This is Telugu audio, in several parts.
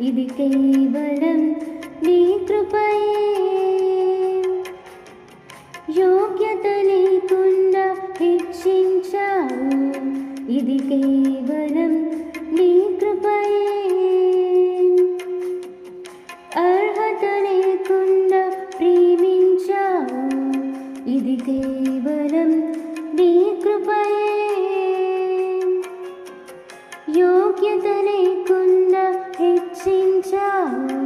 ఇది కేవలం నీ కృపయే. యోగ్యత లేకుండా హెచ్చించావు, ఇది కేవలం నీ కృపయే. అర్హత లేకుండా ప్రేమించావు, ఇది కేవలం నీ కృపయే. యోగ్యత లేకుండా హెచ్చించావు,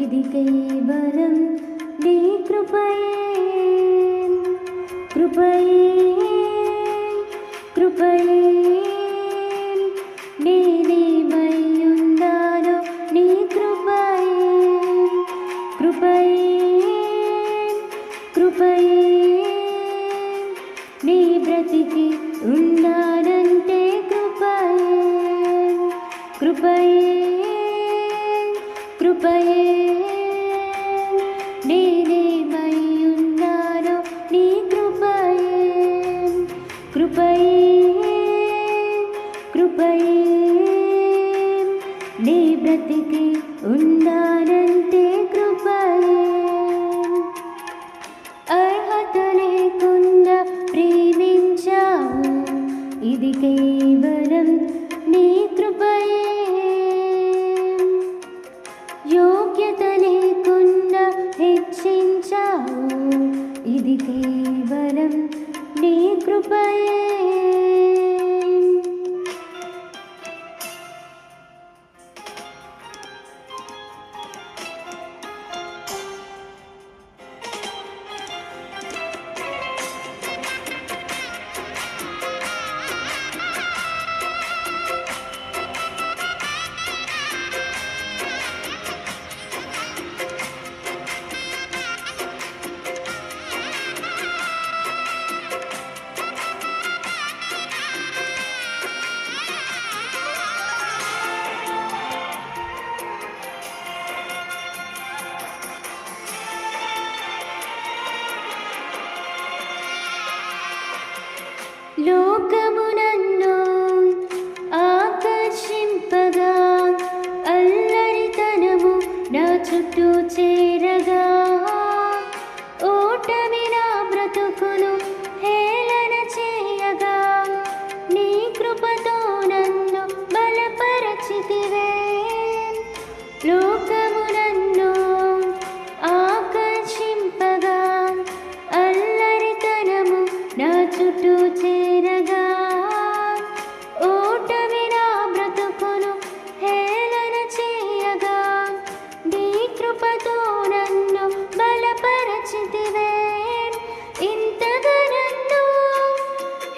ఇది కేవలం నీ కృపయే. కృపయే కృపయే నేనేమయ్యున్నానో నీ కృపయే. కృపయే కృపయే నీ బ్రతికి ఉన్నానంటే కృపయే. కృపయే కృపయే నేనేమయ్యున్నానో నీ కృపయే. కృపయే కృపయే నీ బ్రతికి ఉన్నానంటే కృపయే. అర్హత లేకుండా ప్రేమించావు, ఇది కేవలం నీ కృపయే. యోగ్యత లేకుండా హెచ్చించావు, ఇది కేవలం నీ కృపయే. లోకము నన్ను ఆకర్షింపగా, అల్లరితనము నా చుట్టూ చేరగా, ఓటమి నా బ్రతుకును హేళన చేయగా, నీ కృపతో నన్ను బలపరచితివే. లోకము నన్ను ఆకర్షింపగా, అల్లరితనము నా చుట్టూ చేరగా, ఓటమి నా బ్రతుకును హేళన చేయగా, నీ కృపతో నన్ను బలపరచితివే. ఇంతగా నన్ను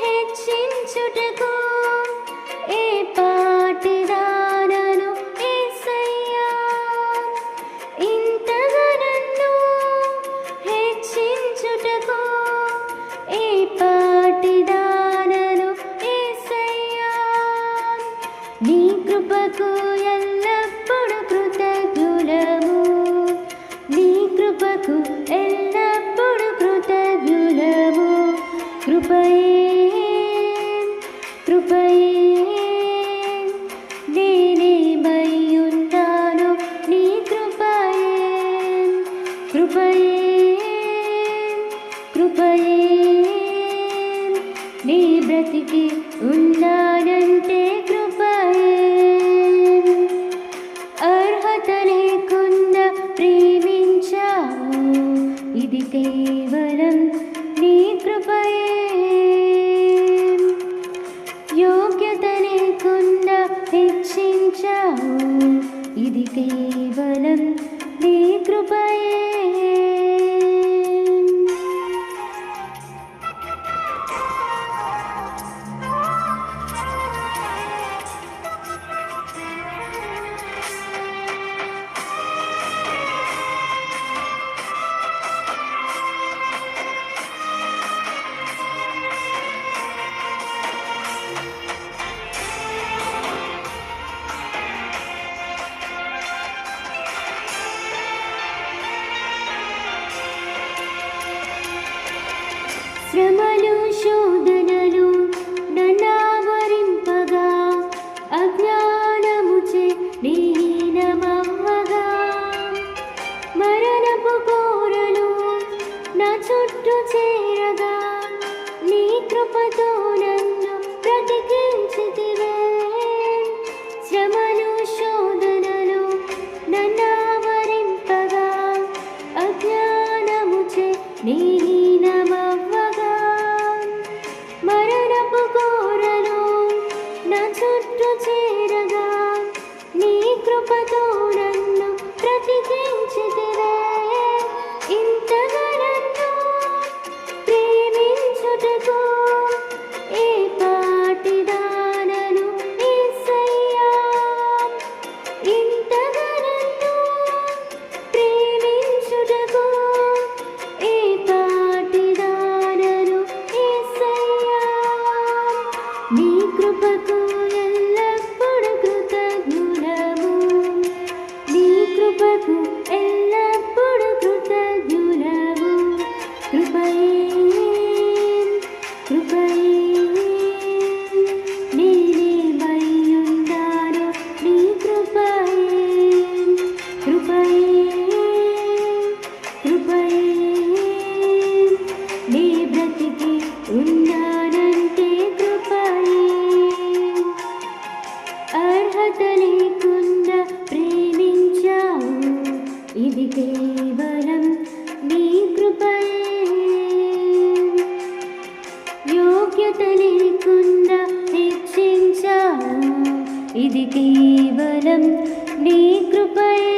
హెచ్చించుటకు ఏ పాటిదానను యేసయ్యా. ఇంతగా నన్ను హెచ్చించుటకు ఏ పాటిదానను యేసయ్యా. నీ కృపకు ఎల్లప్పుడూ కృతజ్ఞులము, నీ కృపకు ఎల్లప్పుడూ కృతజ్ఞులము. కృపయే కృపయే నేనేమయ్యున్నానో నీ కృపయే. కృపయే కృపయే నీ బ్రతికి ఉన్నానంటే కృపయే. అర్హత లేకుండా ప్రేమించావు, ఇది కేవలం నీ కృపయే. యోగ్యత లేకుండా హెచ్చించావు, ఇది కేవలం నీ కృపయే. కృపతో నన్ను బ్రతికించితివే. ఇంతగా నన్ను ప్రేమించుటకు ఏ పాటిదానను యేసయ్యా. ఇంతగా నన్ను ప్రేమించుటకు ఏ పాటిదానను యేసయ్యా. నీ కృపకు ఎల్లప్పుడు కృతజ్ఞులము, నీ కృపకు ఎల్లప్పుడు కృతజ్ఞులము. కృపయే కృపయే నేనేమయ్యున్నాను నీ కృపయే. కృపయే కృపయే నీ బ్రతికి ఉన్నానంటే కృపయే. అర్హత లేకుండా ప్రేమించావు, ఇది కేవలం నీ కృపయే. యోగ్యత లేకుండా హెచ్చించావు, ఇది కేవలం నీ కృపయే.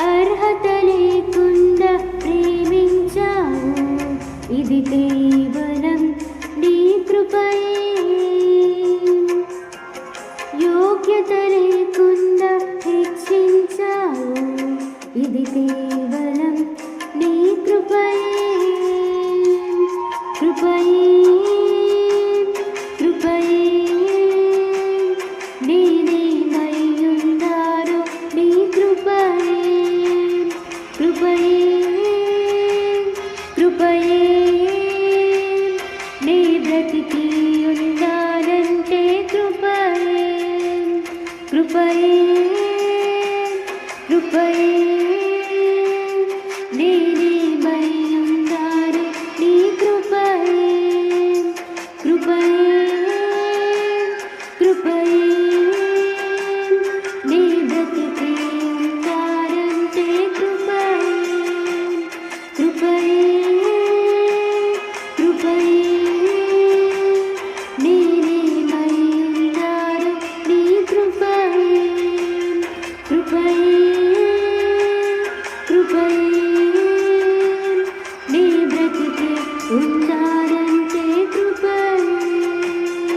అర్హత లేకుండా ప్రేమించావు, ఇది కేవలం నీ కృపయే. యోగ్యత లేకుండా హెచ్చించావు, ఇది కేవలం నీ కృపయే. కృపయే కృపయే నేనేమయ్యున్నాను నీ కృపయే. కృపయే కృపయే నీ బ్రతికి ఉన్నానంటే కృపయే. కృపయే కృపయే